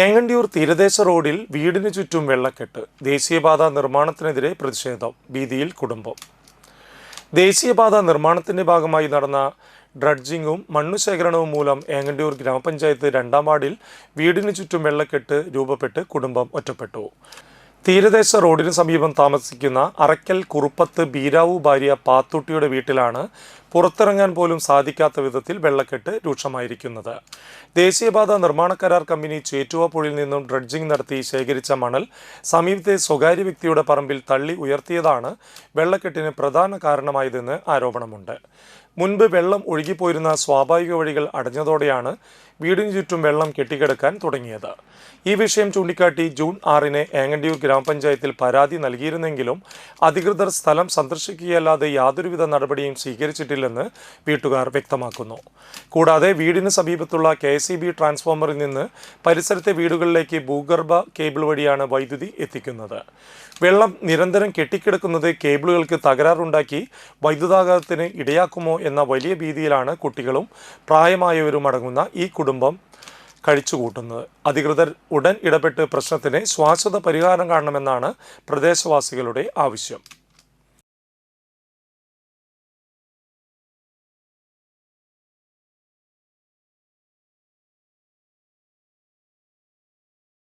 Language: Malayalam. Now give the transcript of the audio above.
ഏങ്ങണ്ടിയൂർ തീരദേശ റോഡിൽ വീടിന് ചുറ്റും വെള്ളക്കെട്ട്. ദേശീയപാത നിർമ്മാണത്തിനെതിരെ പ്രതിഷേധം. ഭീതിയിൽ കുടുംബം. ദേശീയപാത നിർമ്മാണത്തിന്റെ ഭാഗമായി നടന്ന ഡ്രഡ്ജിങ്ങും മണ്ണുശേഖരണവും മൂലം ഏങ്ങണ്ടിയൂർ ഗ്രാമപഞ്ചായത്ത് 2-ാം വാർഡിൽ വീടിന് ചുറ്റും വെള്ളക്കെട്ട് രൂപപ്പെട്ട് കുടുംബം ഒറ്റപ്പെട്ടു. തീരദേശ റോഡിന് സമീപം താമസിക്കുന്ന അറയ്ക്കൽ കുറുപ്പത്ത് ബീരാവു ഭാര്യ പാത്തൂട്ടിയുടെ വീട്ടിലാണ് പുറത്തിറങ്ങാൻ പോലും സാധിക്കാത്ത വിധത്തിൽ വെള്ളക്കെട്ട് രൂക്ഷമായിരിക്കുന്നത്. ദേശീയപാത നിർമ്മാണ കരാർ കമ്പനി ചേറ്റുവ പുഴയിൽ നിന്നും ഡ്രഡ്ജിംഗ് നടത്തി ശേഖരിച്ച മണൽ സമീപത്തെ സ്വകാര്യ വ്യക്തിയുടെ പറമ്പിൽ തള്ളി ഉയർത്തിയതാണ് വെള്ളക്കെട്ടിന് പ്രധാന കാരണമായതെന്ന് ആരോപണമുണ്ട്. മുൻപ് വെള്ളം ഒഴുകിപ്പോയിരുന്ന സ്വാഭാവിക വഴികൾ അടഞ്ഞതോടെയാണ് വീടിന് ചുറ്റും വെള്ളം കെട്ടിക്കിടക്കാൻ തുടങ്ങിയത്. ഈ വിഷയം ചൂണ്ടിക്കാട്ടി ജൂൺ 6-ന് ഏങ്ങണ്ടിയൂർ ഗ്രാമപഞ്ചായത്തിൽ പരാതി നൽകിയിരുന്നെങ്കിലും അധികൃതർ സ്ഥലം സന്ദർശിക്കുകയല്ലാതെ യാതൊരുവിധ നടപടിയും സ്വീകരിച്ചിട്ടില്ലെന്ന് വീട്ടുകാർ വ്യക്തമാക്കുന്നു. കൂടാതെ വീടിന് സമീപത്തുള്ള KCB ട്രാൻസ്ഫോമറിൽ നിന്ന് പരിസരത്തെ വീടുകളിലേക്ക് ഭൂഗർഭ കേബിൾ വഴിയാണ് വൈദ്യുതി എത്തിക്കുന്നത്. വെള്ളം നിരന്തരം കെട്ടിക്കിടക്കുന്നത് കേബിളുകൾക്ക് തകരാറുണ്ടാക്കി വൈദ്യുതാഘാതത്തിന് ഇടയാക്കുമോ എന്ന വലിയ ഭീതിയിലാണ് കുട്ടികളും പ്രായമായവരും അടങ്ങുന്ന ഈ കുടുംബം കഴിച്ചുകൂട്ടുന്നത്. അധികൃതർ ഉടൻ ഇടപെട്ട് പ്രശ്നത്തിന് ശാശ്വത പരിഹാരം കാണണമെന്നാണ് പ്രദേശവാസികളുടെ ആവശ്യം.